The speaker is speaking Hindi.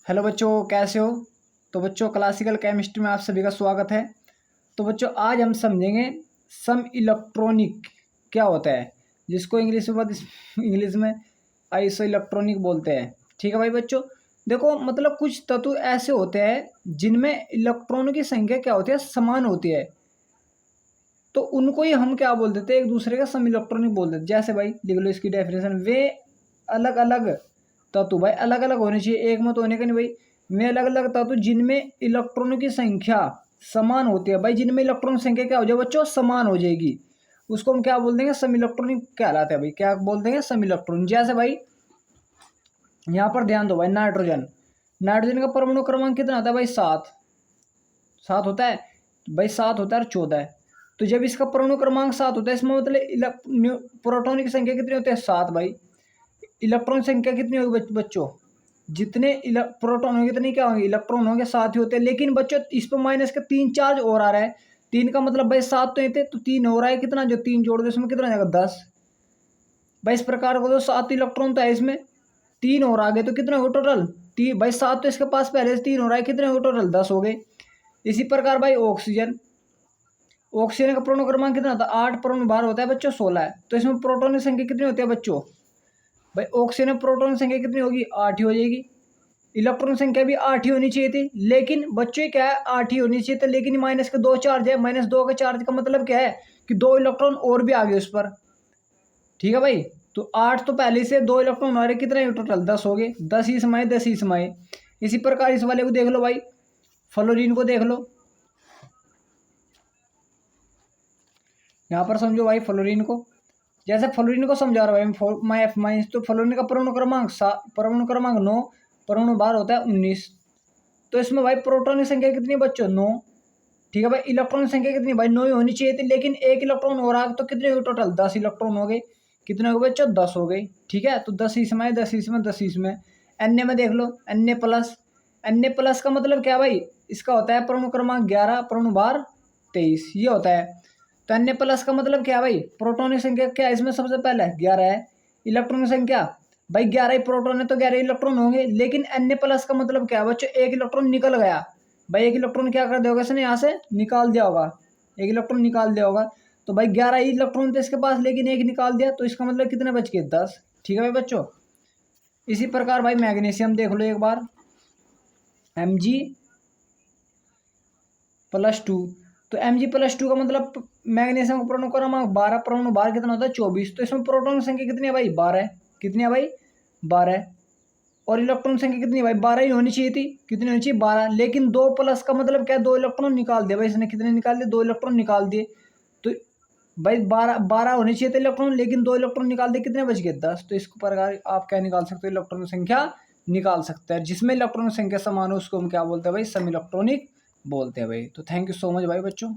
हेलो बच्चों, कैसे हो। तो बच्चों, क्लासिकल केमिस्ट्री में आप सभी का स्वागत है। तो बच्चों, आज हम समझेंगे सम इलेक्ट्रॉनिक क्या होता है, जिसको इंग्लिश में आइसो इलेक्ट्रॉनिक बोलते हैं। ठीक है भाई बच्चों, देखो मतलब कुछ तत्व ऐसे होते हैं जिनमें इलेक्ट्रॉनों की संख्या क्या होती है, समान होती है। तो उनको ही हम क्या बोल देते हैं, एक दूसरे का सम इलेक्ट्रॉनिक बोल देते हैं। जैसे भाई लिख लो इसकी डेफिनेशन, वे अलग अलग तत्व भाई अलग अलग होने चाहिए, एक मत होने का नहीं भाई। वे अलग अलग तत्व जिनमें इलेक्ट्रॉनों की संख्या समान होती है भाई, जिनमें इलेक्ट्रॉन संख्या क्या हो जाए बच्चों, समान हो जाएगी, उसको हम क्या बोल देंगे, सम इलेक्ट्रॉनिक कहलाते हैं भाई। क्या बोल देंगे, सम इलेक्ट्रॉनिक। जैसे भाई यहाँ पर ध्यान दो भाई, नाइट्रोजन नाइट्रोजन का परमाणु क्रमांक कितना होता है भाई, 7। 7 होता है भाई, 7 होता है और 14 है। तो जब इसका परमाणु क्रमांक 7 होता है, इसमें मतलब प्रोटॉन की संख्या कितनी होती है, 7 भाई। इलेक्ट्रॉन संख्या कितनी होगी बच्चों, जितने प्रोटॉन होंगे कितने क्या होंगे, इलेक्ट्रॉन होंगे, 7 ही होते हैं। लेकिन बच्चों इस पर माइनस का 3 चार्ज और आ रहा है। 3 का मतलब भाई 7 तो ये थे, तो 3 हो रहा है, कितना जो 3 जोड़ दो इसमें कितना जाएगा, 10 भाई। इस प्रकार को तो 7 इलेक्ट्रॉन तो है इसमें, 3 और आ गए तो कितने हो टोटल, 3 भाई। 7 तो इसके पास पहले से 3 हो रहा है, कितने हो टोटल, 10 हो गए। इसी प्रकार भाई ऑक्सीजन ऑक्सीजन का परमाणु क्रमांक कितना होता है, 8। परमाणु भार होता है बच्चों 16 है। तो इसमें प्रोटॉन की संख्या कितनी होती है बच्चों, भाई ऑक्सीजन में प्रोटॉन की संख्या कितनी होगी, 8 ही हो जाएगी। इलेक्ट्रॉन संख्या भी 8 ही होनी चाहिए थी, लेकिन बच्चों ये क्या है, 8 ही होनी चाहिए थी, लेकिन माइनस के 2 चार्ज है। -2 का चार्ज का मतलब क्या है कि 2 इलेक्ट्रॉन और भी आ गए उस पर। ठीक है भाई, तो 8 तो पहले से 2 इलेक्ट्रॉन आ रहे, कितने टोटल, 10 हो गए। 10 ही समाये, 10 ही समाये। इसी प्रकार इस वाले को देख लो भाई, फ्लोरीन को देख लो। यहाँ पर समझो भाई फ्लोरीन को, जैसे फ्लोरीन को समझा रहा भाई मैं एफ माइनस। तो फ्लोरीन का परमाणु क्रमांक 9, परमाणु भार होता है 19। तो इसमें भाई प्रोटॉन की संख्या कितनी है बच्चों, 9। ठीक है भाई, इलेक्ट्रॉन की संख्या कितनी भाई, 9 ही होनी चाहिए थी, लेकिन एक इलेक्ट्रॉन हो रहा, तो कितने हुए टोटल, 10 इलेक्ट्रॉन हो गए। कितने हो गए बच्चों, 10 हो गए। ठीक है, तो 10 इसमें, 10 इसमें, 10 इसमें। एन में देख लो, एन प्लस का मतलब क्या भाई, इसका होता है परमाणु क्रमांक 11, परमाणु भार 23, ये होता है। तो एन प्लस का मतलब क्या भाई, प्रोटॉन की संख्या क्या है इसमें, सबसे पहले 11 है। इलेक्ट्रॉन की संख्या भाई 11 ही प्रोटॉन है, तो 11 इलेक्ट्रॉन होंगे। लेकिन एन प्लस का मतलब क्या है बच्चों, एक इलेक्ट्रॉन निकल गया भाई। एक इलेक्ट्रॉन क्या कर दिया होगा इसने, यहाँ से निकाल दिया होगा, एक इलेक्ट्रॉन निकाल दिया होगा। तो भाई 11 ही इलेक्ट्रॉन थे इसके पास, लेकिन एक निकाल दिया, तो इसका मतलब कितने बच गए, 10। ठीक है भाई बच्चों। इसी प्रकार भाई मैग्नीशियम देख लो एक बार, Mg+2। तो Mg+2 का मतलब मैग्नीशियम का परमाणु क्रमांक 12, परमाणु भार कितना होता है, 24। तो इसमें प्रोटॉन की संख्या कितनी है भाई, 12। कितनी है भाई, 12। और इलेक्ट्रॉन संख्या कितनी है भाई, 12 ही होनी चाहिए थी। कितनी होनी चाहिए, 12। लेकिन 2 प्लस का मतलब क्या है, 2 इलेक्ट्रॉन निकाल दिया भाई इसने। कितने निकाल दिए, 2 इलेक्ट्रॉन निकाल दिए। तो भाई 12 होने चाहिए थे इलेक्ट्रॉन, लेकिन 2 इलेक्ट्रॉन निकाल दिए, कितने बच गए, 10। तो इस प्रकार आप क्या निकाल सकते हो, इलेक्ट्रॉन की संख्या निकाल सकते हैं। जिसमें इलेक्ट्रॉन की संख्या समान हो उसको हम क्या बोलते हैं भाई, सम इलेक्ट्रॉनिक बोलते हैं भाई। तो थैंक यू सो मच भाई बच्चों।